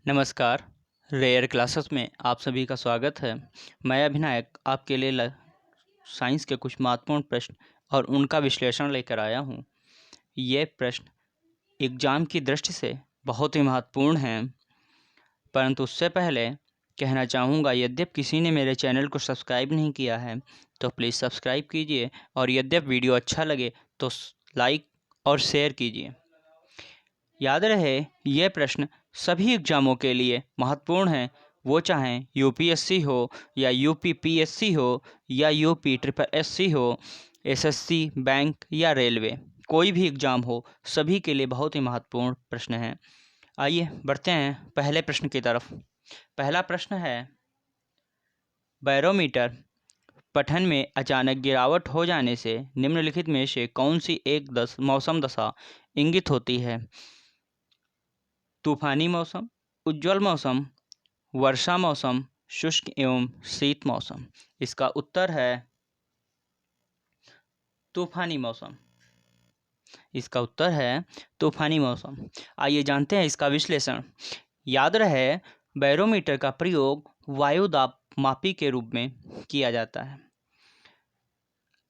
नमस्कार। Rare classes में आप सभी का स्वागत है। मैं अभिनायक आपके लिए साइंस के कुछ महत्वपूर्ण प्रश्न और उनका विश्लेषण लेकर आया हूँ। ये प्रश्न एग्जाम की दृष्टि से बहुत ही महत्वपूर्ण हैं, परंतु उससे पहले कहना चाहूँगा, यद्यप किसी ने मेरे चैनल को सब्सक्राइब नहीं किया है तो प्लीज़ सब्सक्राइब कीजिए, और यद्यप वीडियो अच्छा लगे तो लाइक और शेयर कीजिए। याद रहे, यह प्रश्न सभी एग्जामों के लिए महत्वपूर्ण है, वो चाहें यूपीएससी हो या यूपीपीएससी हो या यूपी ट्रिपल एससी हो, एसएससी, बैंक या रेलवे, कोई भी एग्ज़ाम हो, सभी के लिए बहुत ही महत्वपूर्ण प्रश्न है। आइए बढ़ते हैं पहले प्रश्न की तरफ। पहला प्रश्न है, बैरोमीटर पठन में अचानक गिरावट हो जाने से निम्नलिखित में से कौन सी एक मौसम दशा इंगित होती है? तूफानी मौसम, उज्ज्वल मौसम, वर्षा मौसम, शुष्क एवं शीत मौसम। इसका उत्तर है तूफानी मौसम। इसका उत्तर है तूफानी मौसम। आइए जानते हैं इसका विश्लेषण। याद रहे, बैरोमीटर का प्रयोग वायु दाब मापी के रूप में किया जाता है।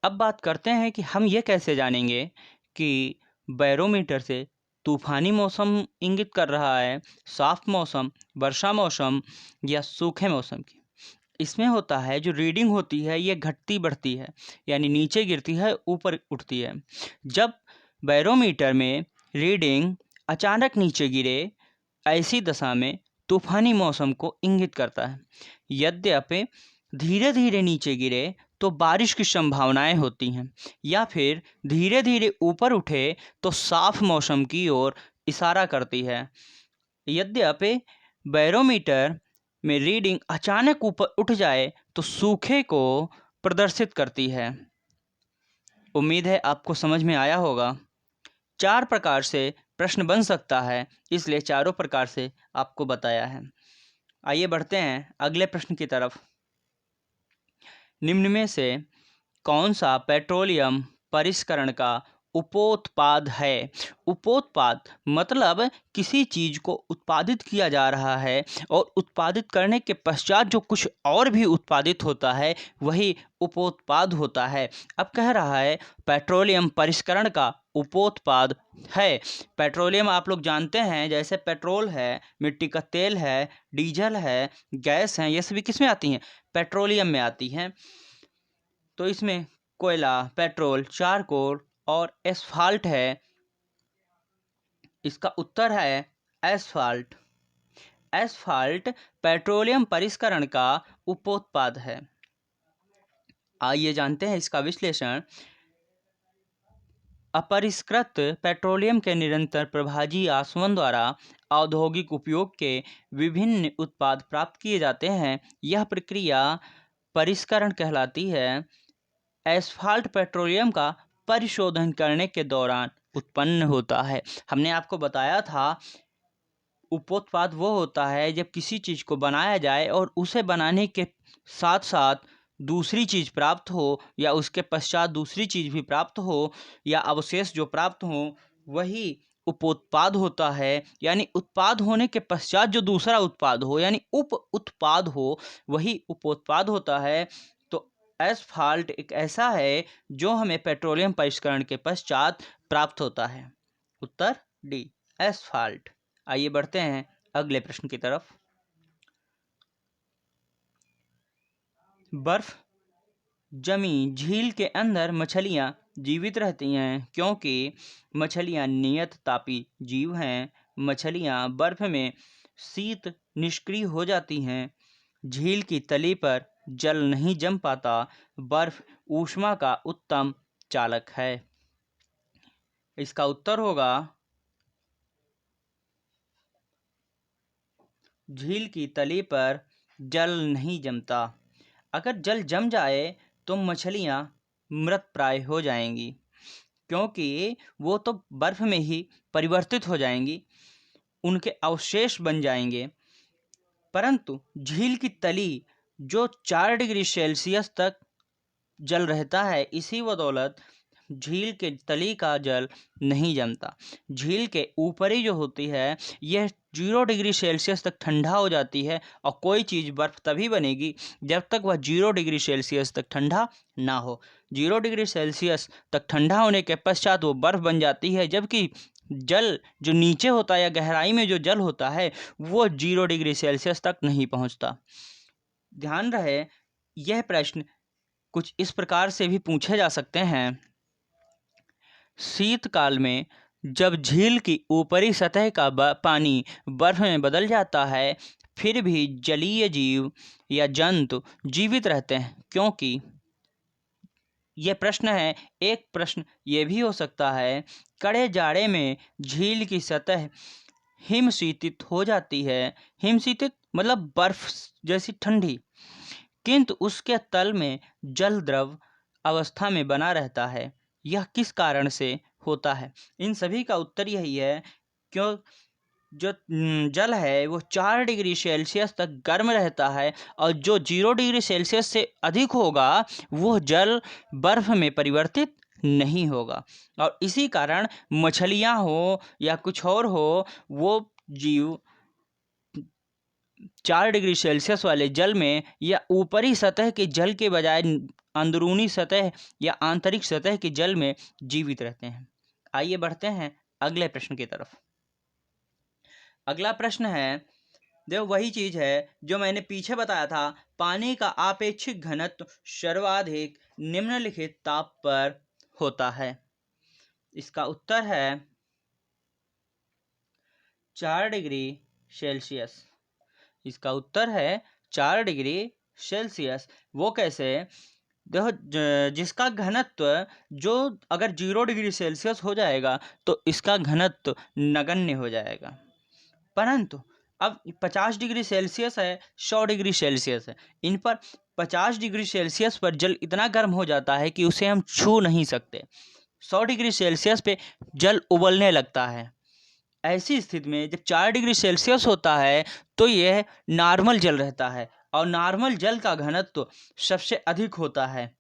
अब बात करते हैं कि हम ये कैसे जानेंगे कि बैरोमीटर से तूफानी मौसम इंगित कर रहा है, साफ मौसम, वर्षा मौसम या सूखे मौसम की। इसमें होता है, जो रीडिंग होती है ये घटती बढ़ती है, यानी नीचे गिरती है ऊपर उठती है। जब बैरोमीटर में रीडिंग अचानक नीचे गिरे, ऐसी दशा में तूफानी मौसम को इंगित करता है। यद्यपि धीरे धीरे नीचे गिरे तो बारिश की संभावनाएं होती हैं, या फिर धीरे धीरे ऊपर उठे तो साफ मौसम की ओर इशारा करती है। यद्यपि बैरोमीटर में रीडिंग अचानक ऊपर उठ जाए तो सूखे को प्रदर्शित करती है। उम्मीद है आपको समझ में आया होगा। 4 प्रकार से प्रश्न बन सकता है, इसलिए चारों प्रकार से आपको बताया है। आइए बढ़ते हैं अगले प्रश्न की तरफ। निम्न में से कौन सा पेट्रोलियम परिष्करण का उपोत्पाद है? उपोत्पाद मतलब किसी चीज को उत्पादित किया जा रहा है और उत्पादित करने के पश्चात जो कुछ और भी उत्पादित होता है, वही उपोत्पाद होता है। अब कह रहा है पेट्रोलियम परिष्करण का उपोत्पाद है। पेट्रोलियम आप लोग जानते हैं, जैसे पेट्रोल है, मिट्टी का तेल है, डीजल है, गैस है, ये सभी किस में आती हैं? पेट्रोलियम में आती हैं। तो इसमें कोयला, पेट्रोल, चारकोल और एस्फाल्ट है। इसका उत्तर है एस्फाल्ट। एस्फाल्ट पेट्रोलियम परिष्करण का उपोत्पाद है। आइए जानते हैं इसका विश्लेषण। अपरिष्कृत पेट्रोलियम के निरंतर प्रभाजी आसवन द्वारा औद्योगिक उपयोग के विभिन्न उत्पाद प्राप्त किए जाते हैं। यह प्रक्रिया परिष्करण कहलाती है। एस्फाल्ट पेट्रोलियम का परिशोधन करने के दौरान उत्पन्न होता है। हमने आपको बताया था, उपोत्पाद वो होता है जब किसी चीज़ को बनाया जाए और उसे बनाने के साथ साथ दूसरी चीज़ प्राप्त हो, या उसके पश्चात दूसरी चीज़ भी प्राप्त हो, या अवशेष जो प्राप्त हो, वही उपोत्पाद होता है। यानी उत्पाद होने के पश्चात जो दूसरा उत्पाद हो, यानी उप उत्पाद हो, वही उपोत्पाद होता है। तो एस्फाल्ट एक ऐसा है जो हमें पेट्रोलियम परिष्करण के पश्चात प्राप्त होता है। उत्तर डी, एस्फाल्ट। आइए बढ़ते हैं अगले प्रश्न की तरफ। बर्फ जमी झील के अंदर मछलियां जीवित रहती हैं क्योंकि मछलियां नियत तापी जीव हैं। मछलियां बर्फ में शीत निष्क्रिय हो जाती हैं। झील की तली पर जल नहीं जम पाता। बर्फ ऊष्मा का उत्तम चालक है। इसका उत्तर होगा झील की तली पर जल नहीं जमता। अगर जल जम जाए तो मछलियां मृत प्राय हो जाएंगी, क्योंकि वो तो बर्फ में ही परिवर्तित हो जाएंगी, उनके अवशेष बन जाएंगे। परंतु झील की तली जो 4 डिग्री सेल्सियस तक जल रहता है, इसी बदौलत झील के तली का जल नहीं जमता। झील के ऊपरी जो होती है यह 0 डिग्री सेल्सियस तक ठंडा हो जाती है, और कोई चीज़ बर्फ़ तभी बनेगी जब तक वह 0 डिग्री सेल्सियस तक ठंडा ना हो। 0 डिग्री सेल्सियस तक ठंडा होने के पश्चात वो बर्फ़ बन जाती है, जबकि जल जो नीचे होता है या गहराई में जो जल होता है वो 0 डिग्री सेल्सियस तक नहीं पहुंचता। ध्यान रहे, यह प्रश्न कुछ इस प्रकार से भी पूछे जा सकते हैं। शीतकाल में जब झील की ऊपरी सतह का पानी बर्फ में बदल जाता है, फिर भी जलीय जीव या जंतु जीवित रहते हैं, क्योंकि यह प्रश्न है। एक प्रश्न ये भी हो सकता है, कड़े जाड़े में झील की सतह हिमशीतित हो जाती है। हिमशीतित मतलब बर्फ जैसी ठंडी, किंतु उसके तल में जल द्रव अवस्था में बना रहता है। यह किस कारण से होता है? इन सभी का उत्तर यही है, क्यों जो जल है वो 4 डिग्री सेल्सियस तक गर्म रहता है, और जो 0 डिग्री सेल्सियस से अधिक होगा वो जल बर्फ में परिवर्तित नहीं होगा। और इसी कारण मछलियाँ हो या कुछ और हो, वो जीव 4 डिग्री सेल्सियस वाले जल में या ऊपरी सतह के जल के बजाय अंदरूनी सतह या आंतरिक सतह के जल में जीवित रहते हैं। आइए बढ़ते हैं अगले प्रश्न की तरफ। अगला प्रश्न है, देखो वही चीज है जो मैंने पीछे बताया था, पानी का आपेक्षिक घनत्व सर्वाधिक निम्नलिखित ताप पर होता है। इसका उत्तर है 4 डिग्री सेल्सियस। इसका उत्तर है 4 डिग्री सेल्सियस। वो कैसे? देखो, जिसका घनत्व जो अगर 0 डिग्री सेल्सियस हो जाएगा तो इसका घनत्व नगण्य हो जाएगा, परंतु अब 50 डिग्री सेल्सियस है, 100 डिग्री सेल्सियस है, इन पर 50 डिग्री सेल्सियस पर जल इतना गर्म हो जाता है कि उसे हम छू नहीं सकते। 100 डिग्री सेल्सियस पे जल उबलने लगता है। ऐसी स्थिति में जब 4 डिग्री सेल्सियस होता है तो यह नॉर्मल जल रहता है, और नॉर्मल जल का घनत्व सबसे अधिक होता है।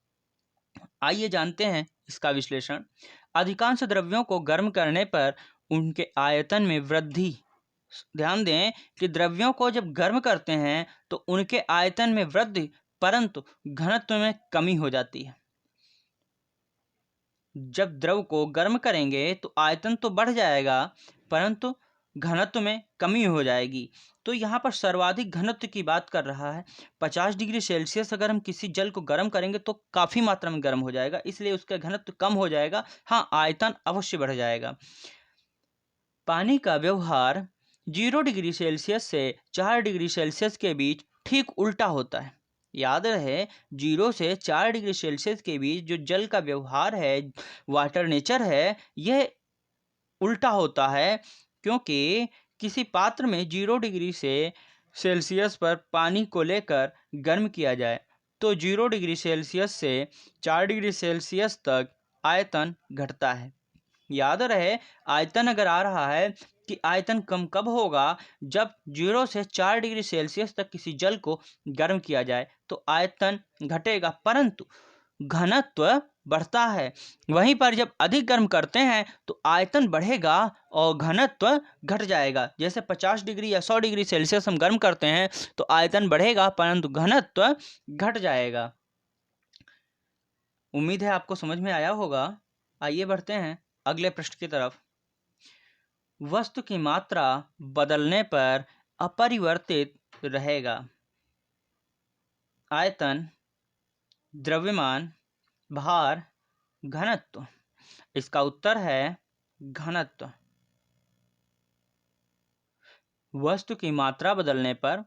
आइए जानते हैं इसका विश्लेषण। अधिकांश द्रव्यों को गर्म करने पर उनके आयतन में वृद्धि। ध्यान दें कि द्रव्यों को जब गर्म करते हैं तो उनके आयतन में वृद्धि, परंतु घनत्व में कमी हो जाती है। जब द्रव को गर्म करेंगे तो आयतन तो बढ़ जाएगा, परंतु घनत्व में कमी हो जाएगी। तो यहाँ पर सर्वाधिक घनत्व की बात कर रहा है। 50 डिग्री सेल्सियस अगर हम किसी जल को गर्म करेंगे तो काफ़ी मात्रा में गर्म हो जाएगा, इसलिए उसका घनत्व कम हो जाएगा। हाँ, आयतन अवश्य बढ़ जाएगा। पानी का व्यवहार 0 डिग्री सेल्सियस से 4 डिग्री सेल्सियस के बीच ठीक उल्टा होता है। याद रहे, 0 से 4 डिग्री सेल्सियस के बीच जो जल का व्यवहार है, वाटर नेचर है, यह उल्टा होता है, क्योंकि किसी पात्र में 0 डिग्री से सेल्सियस पर पानी को लेकर गर्म किया जाए तो 0 डिग्री सेल्सियस से 4 डिग्री सेल्सियस तक आयतन घटता है। याद रहे, आयतन अगर आ रहा है कि आयतन कम कब होगा, जब 0 से 4 डिग्री सेल्सियस तक किसी जल को गर्म किया जाए तो आयतन घटेगा, परंतु घनत्व बढ़ता है। वहीं पर जब अधिक गर्म करते हैं तो आयतन बढ़ेगा और घनत्व घट जाएगा। जैसे 50 डिग्री या 100 डिग्री सेल्सियस हम गर्म करते हैं तो आयतन बढ़ेगा, परंतु घनत्व घट जाएगा। उम्मीद है आपको समझ में आया होगा। आइए बढ़ते हैं अगले प्रश्न की तरफ। वस्तु की मात्रा बदलने पर अपरिवर्तित रहेगा। आयतन, द्रव्यमान, भार, घनत्व। इसका उत्तर है घनत्व। वस्तु की मात्रा बदलने पर,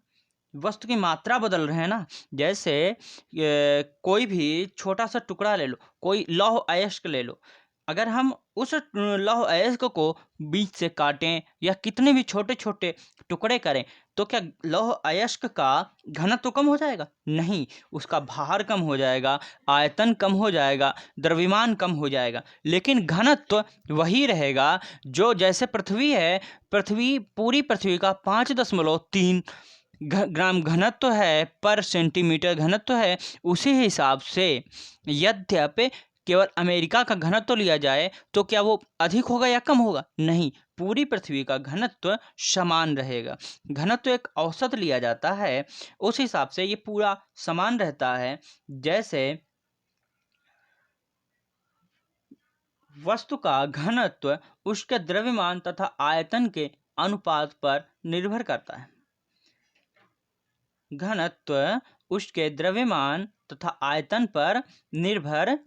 वस्तु की मात्रा बदल रहे हैं ना, जैसे कोई भी छोटा सा टुकड़ा ले लो, कोई लौह अयस्क ले लो, अगर हम उस लौह अयस्क को बीच से काटें या कितने भी छोटे छोटे टुकड़े करें तो क्या लौह अयस्क का घनत्व कम हो जाएगा? नहीं, उसका भार कम हो जाएगा, आयतन कम हो जाएगा, द्रव्यमान कम हो जाएगा, लेकिन घनत्व वही रहेगा। जो जैसे पृथ्वी है, पृथ्वी पूरी पृथ्वी का 5.3 ग्राम घनत्व है पर सेंटीमीटर घनत्व है, उसी हिसाब से यद्यपि केवल अमेरिका का घनत्व लिया जाए तो क्या वो अधिक होगा या कम होगा? नहीं, पूरी पृथ्वी का घनत्व समान रहेगा। घनत्व एक औसत लिया जाता है, उस हिसाब से ये पूरा समान रहता है। जैसे वस्तु का घनत्व उसके द्रव्यमान तथा आयतन के अनुपात पर निर्भर करता है। घनत्व उसके द्रव्यमान तथा आयतन पर निर्भर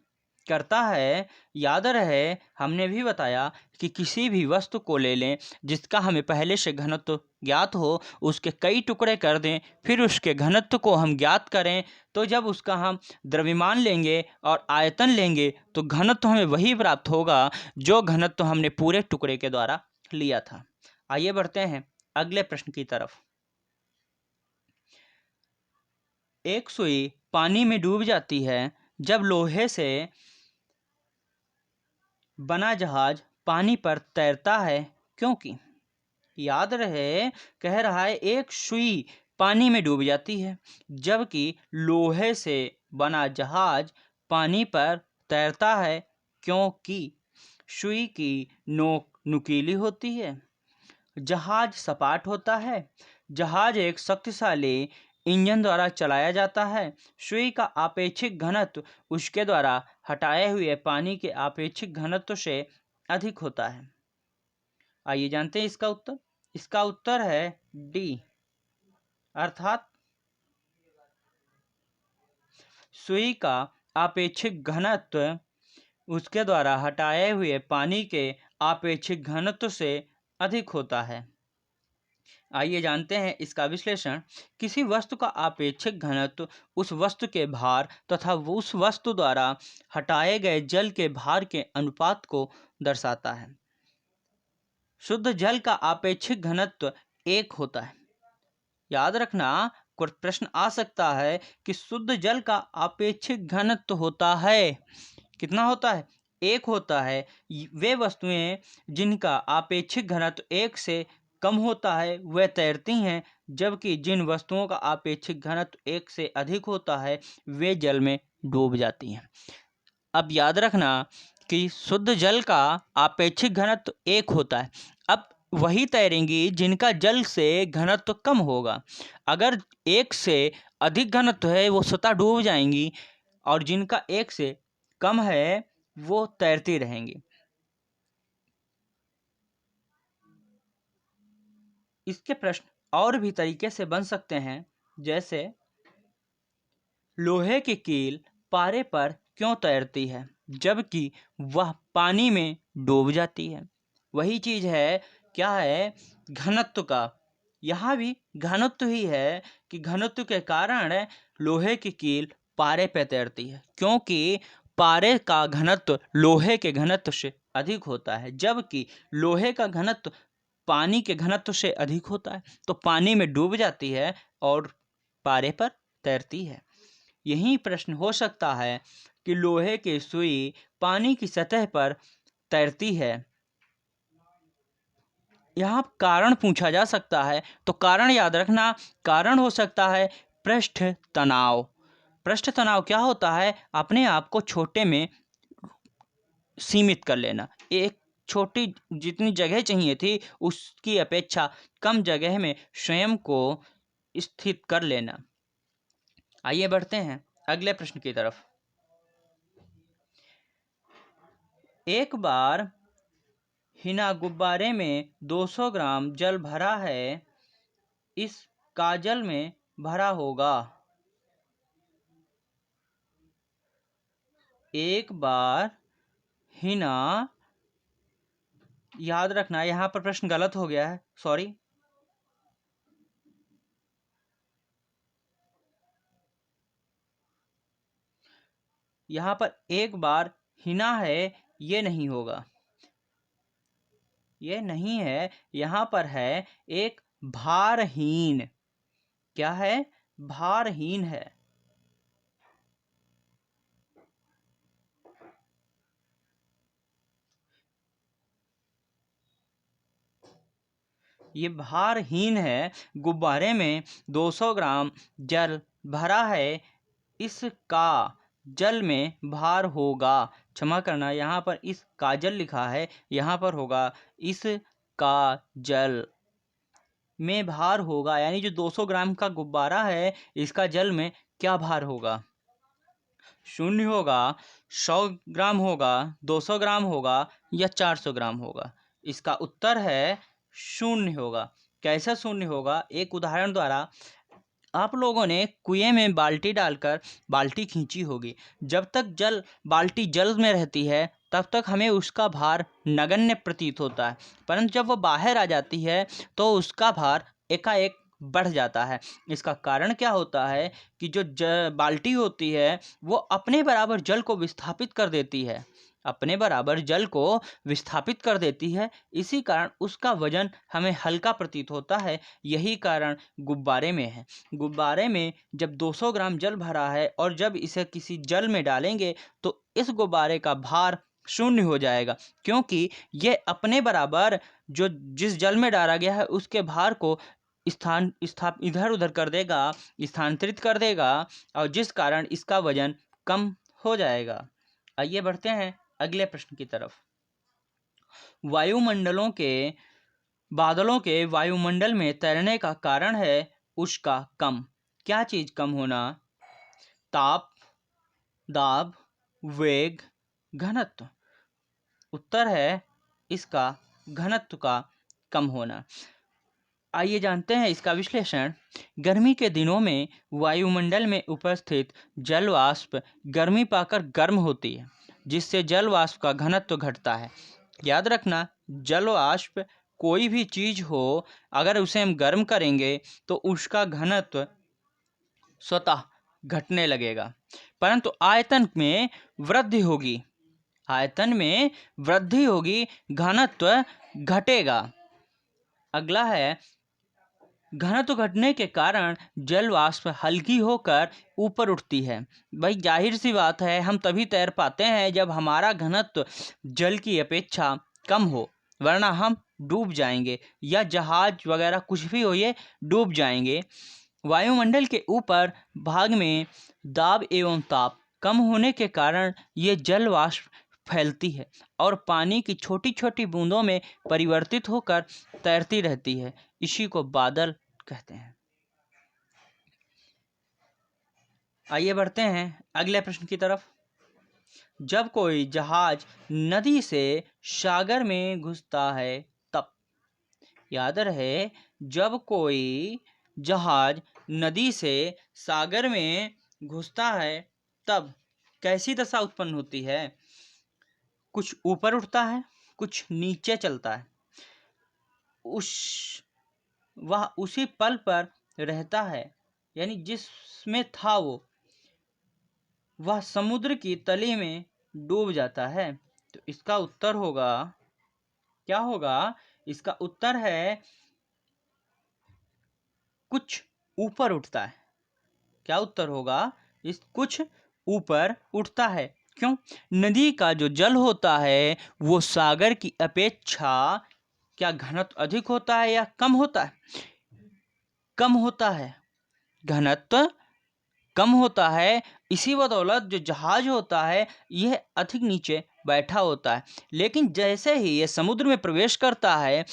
करता है। याद रहे हमने भी बताया कि किसी भी वस्तु को ले लें जिसका हमें पहले से घनत्व ज्ञात हो, उसके कई टुकड़े कर दें, फिर उसके घनत्व को हम ज्ञात करें, तो जब उसका हम द्रव्यमान लेंगे और आयतन लेंगे तो घनत्व हमें वही प्राप्त होगा जो घनत्व हमने पूरे टुकड़े के द्वारा लिया था। आइए बढ़ते हैं अगले प्रश्न की तरफ। एक सुई पानी में डूब जाती है जब लोहे से बना जहाज पानी पर तैरता है, क्योंकि? याद रहे कह रहा है एक सुई पानी में डूब जाती है जबकि लोहे से बना जहाज पानी पर तैरता है, क्योंकि सुई की नोक नुकीली होती है, जहाज सपाट होता है, जहाज एक शक्तिशाली इंजन द्वारा चलाया जाता है, सुई का आपेक्षिक घनत्व उसके द्वारा हटाए हुए पानी के आपेक्षिक घनत्व से अधिक होता है। आइए जानते हैं इसका उत्तर। इसका उत्तर है डी, अर्थात सुई का आपेक्षिक घनत्व उसके द्वारा हटाए हुए पानी के आपेक्षिक घनत्व से अधिक होता है। आइए जानते हैं इसका विश्लेषण। किसी वस्तु का आपेक्षिक घनत्व उस वस्तु के भार तथा उस वस्तु द्वारा हटाए गए जल के भार के अनुपात को दर्शाता है। शुद्ध जल का आपेक्षिक घनत्व 1 होता है। याद रखना, कुछ प्रश्न आ सकता है कि शुद्ध जल का आपेक्षिक घनत्व होता है, कितना होता है? 1 होता है। वे वस्तुएं जिनका आपेक्षिक घनत्व 1 से कम होता है वह तैरती हैं, जबकि जिन वस्तुओं का आपेक्षिक घनत्व 1 से अधिक होता है वे जल में डूब जाती हैं। अब याद रखना कि शुद्ध जल का आपेक्षिक घनत्व 1 होता है। अब वही तैरेंगी जिनका जल से घनत्व कम होगा। अगर 1 से अधिक घनत्व है वो स्वतः डूब जाएंगी, और जिनका 1 से कम है वो तैरती रहेंगी। इसके प्रश्न और भी तरीके से बन सकते हैं, जैसे लोहे की कील पारे पर क्यों तैरती है जबकि वह पानी में डूब जाती है? वही चीज है, क्या है? घनत्व का। यहाँ भी घनत्व ही है कि घनत्व के कारण लोहे की कील पारे पर तैरती है, क्योंकि पारे का घनत्व लोहे के घनत्व से अधिक होता है, जबकि लोहे का घनत्व पानी के घनत्व से अधिक होता है, तो पानी में डूब जाती है और पारे पर तैरती है। यही प्रश्न हो सकता है कि लोहे की सुई पानी की सतह पर तैरती है। यहाँ कारण पूछा जा सकता है, तो कारण याद रखना, कारण हो सकता है पृष्ठ तनाव। पृष्ठ तनाव क्या होता है? अपने आप को छोटे में सीमित कर लेना। एक छोटी जितनी जगह चाहिए थी उसकी अपेक्षा कम जगह में स्वयं को स्थित कर लेना। आइए बढ़ते हैं अगले प्रश्न की तरफ। एक बार हिना गुब्बारे में 200 ग्राम जल भरा है, इस काजल में भरा होगा। एक बार हिना, याद रखना यहाँ पर प्रश्न गलत हो गया है, सॉरी। यहाँ पर एक बार हिना है, ये नहीं होगा, ये नहीं है। यहाँ पर है एक भारहीन। क्या है? भारहीन है। ये भारहीन है। गुब्बारे में 200 ग्राम जल भरा है, इसका जल में भार होगा। क्षमा करना, यहाँ पर इस काजल लिखा है, यहाँ पर होगा इस काजल में भार होगा, यानी जो 200 ग्राम का गुब्बारा है इसका जल में क्या भार होगा? 0 होगा, 100 ग्राम होगा, 200 ग्राम होगा या 400 ग्राम होगा? इसका उत्तर है 0 होगा। कैसा 0 होगा? एक उदाहरण द्वारा, आप लोगों ने कुएं में बाल्टी डालकर बाल्टी खींची होगी। जब तक बाल्टी जल में रहती है तब तक हमें उसका भार नगण्य प्रतीत होता है, परंतु जब वो बाहर आ जाती है तो उसका भार एकाएक बढ़ जाता है। इसका कारण क्या होता है कि जो बाल्टी होती है वो अपने बराबर जल को विस्थापित कर देती है, अपने बराबर जल को विस्थापित कर देती है। इसी कारण उसका वजन हमें हल्का प्रतीत होता है। यही कारण गुब्बारे में है। गुब्बारे में जब 200 ग्राम जल भरा है और जब इसे किसी जल में डालेंगे तो इस गुब्बारे का भार 0 हो जाएगा, क्योंकि यह अपने बराबर जो जिस जल में डाला गया है उसके भार को इधर उधर कर देगा, स्थानांतरित कर देगा, और जिस कारण इसका वजन कम हो जाएगा। आइए बढ़ते हैं अगले प्रश्न की तरफ। बादलों के वायुमंडल में तैरने का कारण है उसका कम। क्या चीज कम होना? ताप, दाब, वेग, घनत्व। उत्तर है इसका घनत्व का कम होना। आइए जानते हैं इसका विश्लेषण। गर्मी के दिनों में वायुमंडल में उपस्थित जल वाष्प गर्मी पाकर गर्म होती है, जिससे जल वाष्प का घनत्व घटता है। याद रखना, जल वाष्प कोई भी चीज हो, अगर उसे हम गर्म करेंगे तो उसका घनत्व स्वतः घटने लगेगा, परंतु आयतन में वृद्धि होगी, घनत्व घटेगा। अगला है, घनत्व घटने के कारण जल वाष्प हल्की होकर ऊपर उठती है। भाई जाहिर सी बात है, हम तभी तैर पाते हैं जब हमारा घनत्व जल की अपेक्षा कम हो, वरना हम डूब जाएंगे, या जहाज वगैरह कुछ भी हो ये डूब जाएंगे। वायुमंडल के ऊपर भाग में दाब एवं ताप कम होने के कारण ये जल वाष्प फैलती है और पानी की छोटी छोटी बूंदों में परिवर्तित होकर तैरती रहती है। इसी को बादल कहते हैं। आइए बढ़ते हैं अगले प्रश्न की तरफ। जब कोई जहाज नदी से सागर में घुसता है तब। याद रहे, जब कोई जहाज नदी से सागर में घुसता है तब कैसी दशा उत्पन्न होती है? कुछ ऊपर उठता है, कुछ नीचे चलता है। वह उसी पल पर रहता है, यानी जिसमें था वह समुद्र की तली में डूब जाता है। तो इसका उत्तर होगा, क्या होगा? इसका उत्तर है कुछ ऊपर उठता है। क्या उत्तर होगा? कुछ ऊपर उठता है। क्यों? नदी का जो जल होता है वो सागर की अपेक्षा क्या घनत्व अधिक होता है या कम होता है? कम होता है, घनत्व कम होता है। इसी बदौलत जो जहाज होता है यह अधिक नीचे बैठा होता है, लेकिन जैसे ही ये समुद्र में प्रवेश करता है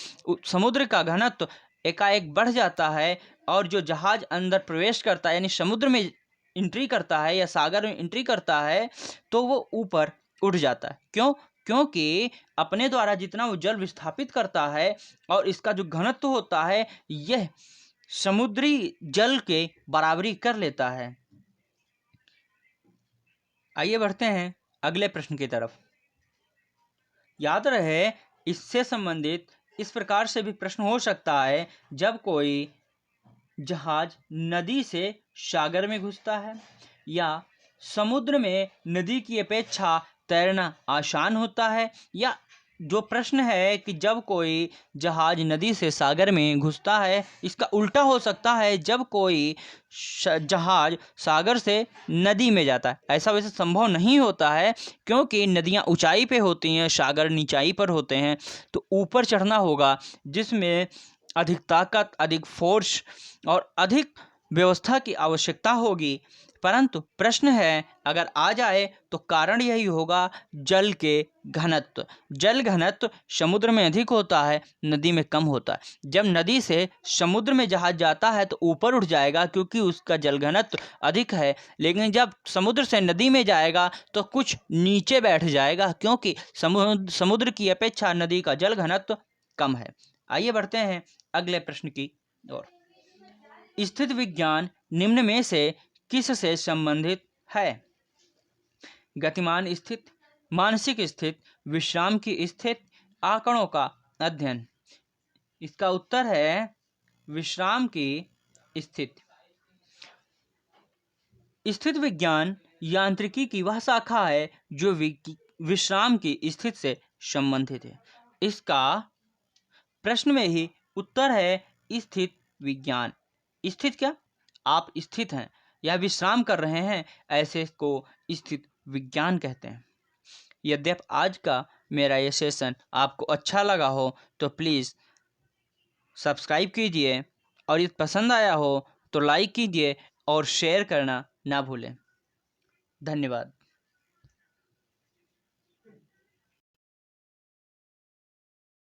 समुद्र का घनत्व एकाएक बढ़ जाता है, और जो जहाज अंदर प्रवेश करता है यानी समुद्र में एंट्री करता है या सागर में एंट्री करता है तो वो ऊपर उठ जाता है। क्यों? क्योंकि अपने द्वारा जितना वो जल विस्थापित करता है और इसका जो घनत्व होता है यह समुद्री जल के बराबरी कर लेता है। आइए बढ़ते हैं अगले प्रश्न की तरफ। याद रहे, इससे संबंधित इस प्रकार से भी प्रश्न हो सकता है, जब कोई जहाज नदी से सागर में घुसता है या समुद्र में नदी की अपेक्षा तैरना आसान होता है, या जो प्रश्न है कि जब कोई जहाज नदी से सागर में घुसता है, इसका उल्टा हो सकता है जब कोई जहाज सागर से नदी में जाता है। ऐसा वैसे संभव नहीं होता है, क्योंकि नदियां ऊंचाई पे होती हैं, सागर नीचाई पर होते हैं। तो ऊपर चढ़ना होगा जिसमें अधिक ताकत, अधिक फोर्स और अधिक व्यवस्था की आवश्यकता होगी, परंतु प्रश्न है अगर आ जाए तो कारण यही होगा जल के घनत्व। जल घनत्व समुद्र में अधिक होता है, नदी में कम होता है। जब नदी से समुद्र में जहाज जाता है तो ऊपर उठ जाएगा क्योंकि उसका जल घनत्व अधिक है, लेकिन जब समुद्र से नदी में जाएगा तो कुछ नीचे बैठ जाएगा क्योंकि समुद्र की अपेक्षा नदी का जल घनत्व कम है। आइए बढ़ते हैं अगले प्रश्न की ओर। स्थित विज्ञान निम्न में से किस से संबंधित है? गतिमान स्थिति, मानसिक स्थिति, विश्राम की स्थिति, आंकड़ों का अध्ययन। इसका उत्तर है विश्राम की स्थिति। स्थिति विज्ञान यांत्रिकी की वह शाखा है जो विश्राम की स्थिति से संबंधित है। इसका प्रश्न में ही उत्तर है स्थिति विज्ञान। स्थित क्या? आप स्थित हैं या विश्राम कर रहे हैं, ऐसे को स्थित विज्ञान कहते हैं। यद्यपि आज का मेरा ये सेशन आपको अच्छा लगा हो तो प्लीज़ सब्सक्राइब कीजिए, और यदि पसंद आया हो तो लाइक कीजिए और शेयर करना ना भूलें। धन्यवाद।